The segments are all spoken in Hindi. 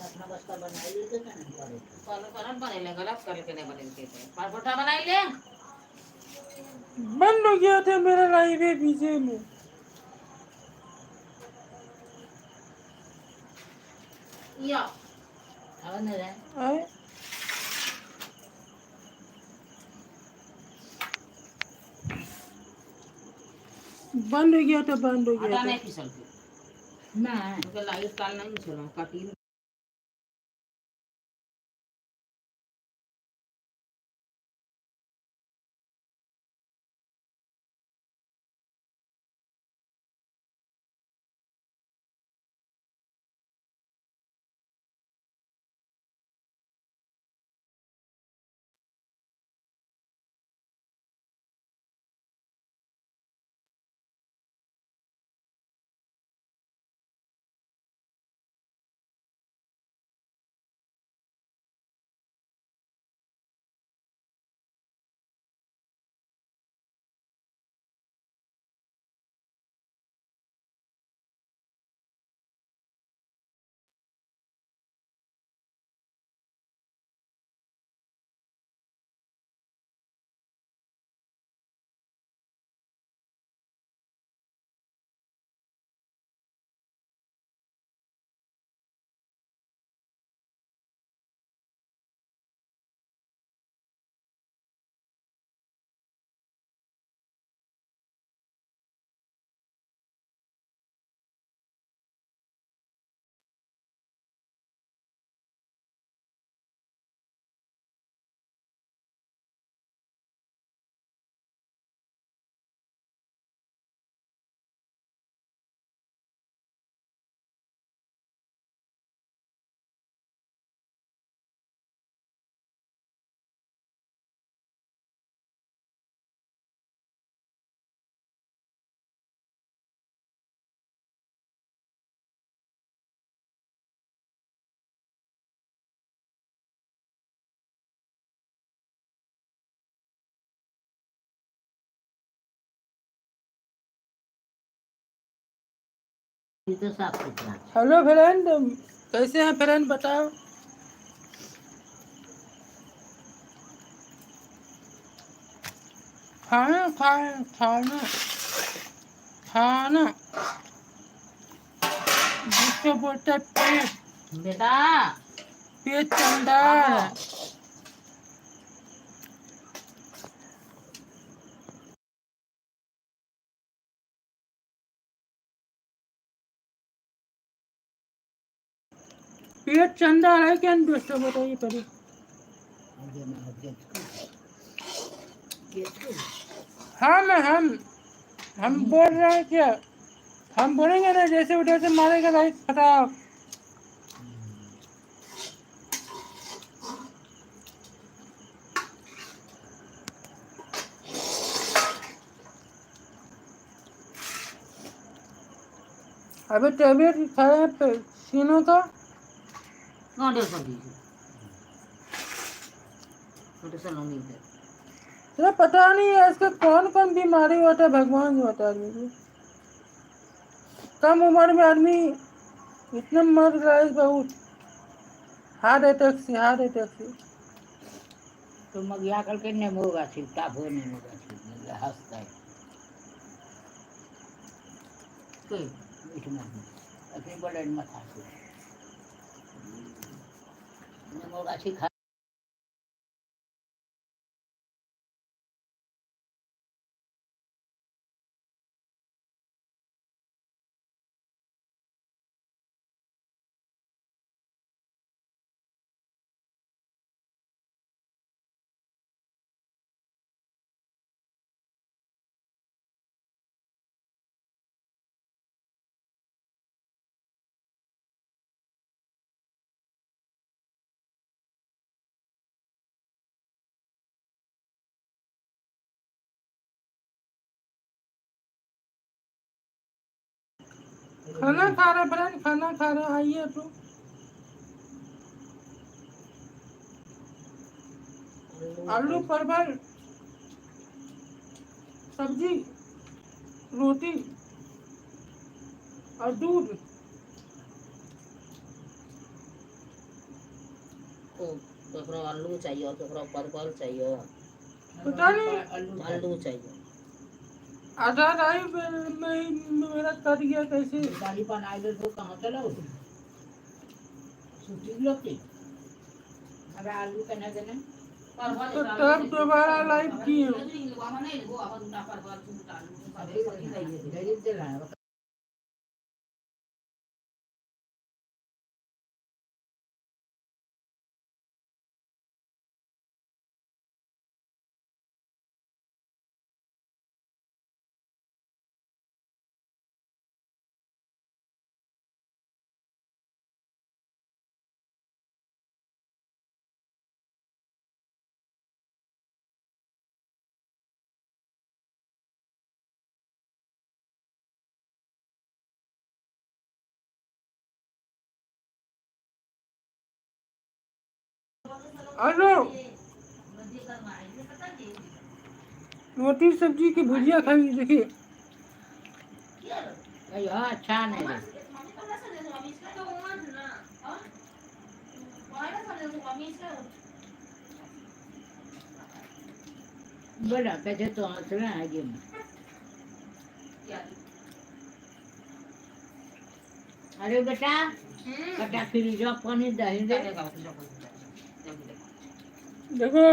अपना बस्ता बनाई लेते थे नहीं करे कल करम बने ले गलत कर के नहीं बने के थे परोठा बनाई ले बंद हो गया था मेरा लाइव है पीछे में या अब नहीं रहे आए बंद हो गया था बंद हो गया आटा था नहीं पिसल के नहीं तो लाइट काल नहीं चला काटी तो साफ सुथरा हेलो फ्रेंड कैसे हैं फ्रेंड बताओ खाना खाना खाना खाना जिसको बोलते हैं पेट बेटा पेट चंडाल है पेट चंडाल है क्या दोस्तों बताइए पहले हम बोल रहे हैं क्या हम बोलेंगे ना जैसे उधर से मारेगा लाइट फटाक अभी टेबलेट खाया है सीनों का कौन दे कर दीजिए तो चलो नहीं दे तो पता नहीं है इसका कौन कौन बीमारी होता है भगवान ही बता दीजिए कम उम्र में आदमी इतना मर रहा है बहुत हार्ट अटैक से तो मगिया कल के नेमो गाछी ताबो नेमो गाछी हंसता है कोई इतना अपनी बड़े माथा से नेमो गाछी खा खाना खा रहा फ्रेंड खाना खा रहा आइए तो आलू परवल सब्जी रोटी और दूध केकरो आलू चाहिए, केकरो परवल चाहिए, पता नहीं आलू चाहिए। आधा राई में मेरा कट गया कैसे। गाड़ी पर आए तो कहाँ चला शूटिंग लोग की अबे आलू करना देना तो तब दोबारा लाइव किए। गरीब दे रहा है हेलो, रोटी सब्जी की भुजिया खाई देखिए। अच्छा नहीं है बड़ा कैसे तो आंसर है ये अरे बेटा बेटा फिर जो पानी दही दे देखो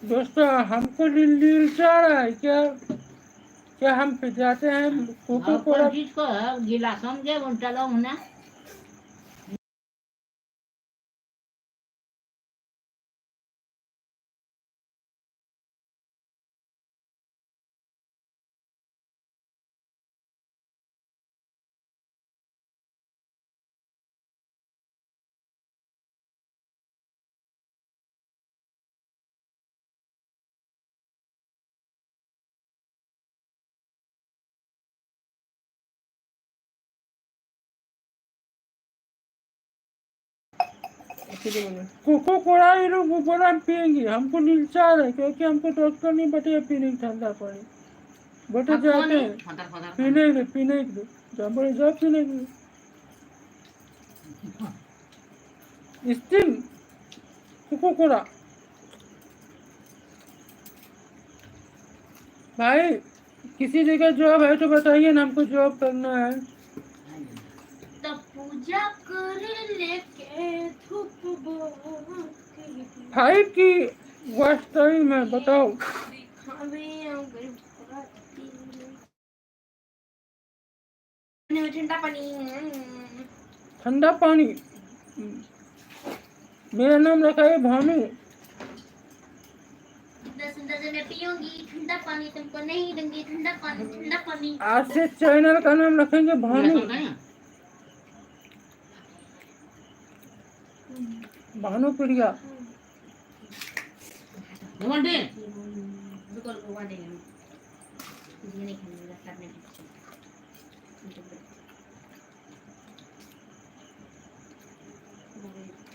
दोस्तों, हमको दिल चाह रहा है क्या क्या हम जाते हैं कोको कोला। जिसको गिलास समझे उनका लो ना कोको कोला ये लोग बोला हम पियेंगे, हमको दिल चाह रहा है क्योंकि हमको डॉक्टर नहीं बताया पीने की ठंडा पानी। बटे जाते हैं पीने के लिए जब बड़े जाओ पीने के लिए स्टीम कोको कोला। भाई किसी जगह जॉब है तो बताइए ना, हमको जॉब करना है। तो पूजा कर लेके धूप भाई की वॉच टाइम है, बताओ। ठंडा पानी ठंडा पानी। मेरा नाम रखा है भानु। 10 मैं पीऊंगी ठंडा पानी, तुमको नहीं दूंगी ठंडा पानी, ठंडा पानी। आज से चैनल का नाम रखेंगे भानु। भानु प्रिया।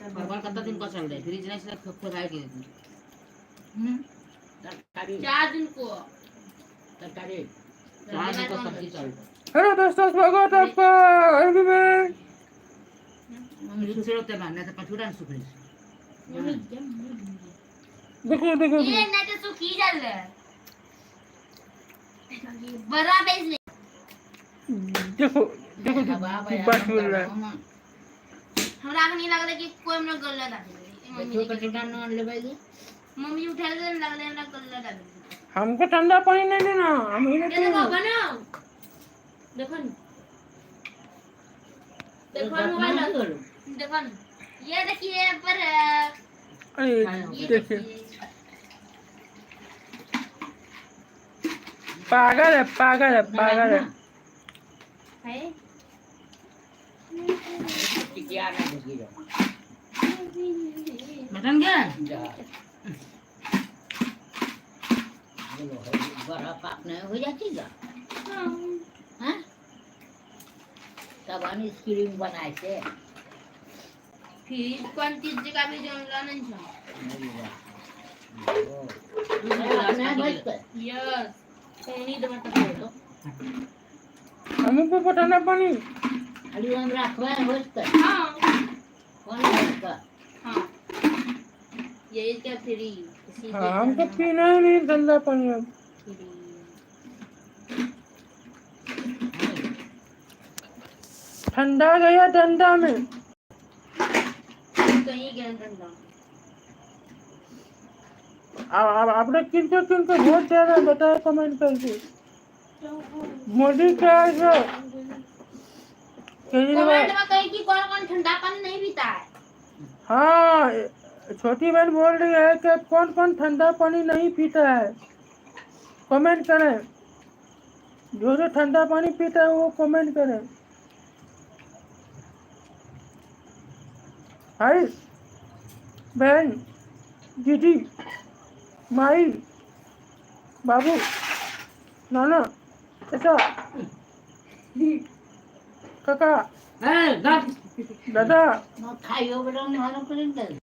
परवल कितना दिन का चल रहा है, फ्रिज नहीं से खुद आए के तरकारी 4 दिन को तरकारी 4 दिन का सब्जी चल रहा हेलो दोस्तों, स्वागत है आपका आरबी में। है। दूसरे होते मानने से पछुड़ा सुखरी देखो देखो ये ना तो सुखी चल रहा है बड़ा बेच ले। देखो देखो बात बोल रहा है। हमरा के नहीं लग रहा कि कोई हमरा गल्ला डाल बच्चों का टिकट न ले भाई मम्मी उठा के लग रहा हमरा गल्ला डाल। हमको ठंडा पानी नहीं देना, हम ही ये देखो बनाओ, देखो न, देखो मोबाइल देखो न, ये देखिए पर अरे ये देखिए पागल है पागल है पागल है। है टिकिया ना घुस गया मटन क्या जा बड़ा पाक नहीं हो जाती क्या हाँ तब हम स्क्रीन बनाए थे फिर कौन चीज का भी जानला नहीं था। यस कोनी दे मत बोलो हमको पटाना पानी। अरे हम रखवा होत हां कौन होत हां ये क्या फ्री हाँ हमको पीना ही नहीं ठंडा पानी अब। ठंडा गया ठंडा में। कहीं गया ठंडा अब आपने किनको वोट देना बताया कमेंट करके। मोदी क्या है जो केजरीवाल। कमेंट में कहीं कि कौन कौन ठंडा पानी नहीं पीता है। हाँ छोटी बहन बोल रही है कि कौन कौन ठंडा पानी नहीं पीता है, कमेंट करें। जो जो ठंडा पानी पीता है वो कमेंट करें। भाई बहन दीदी माई बाबू नाना चाचा काका ए, गप। दादा न खाइयो बेटा, न खाना कुछ नहीं।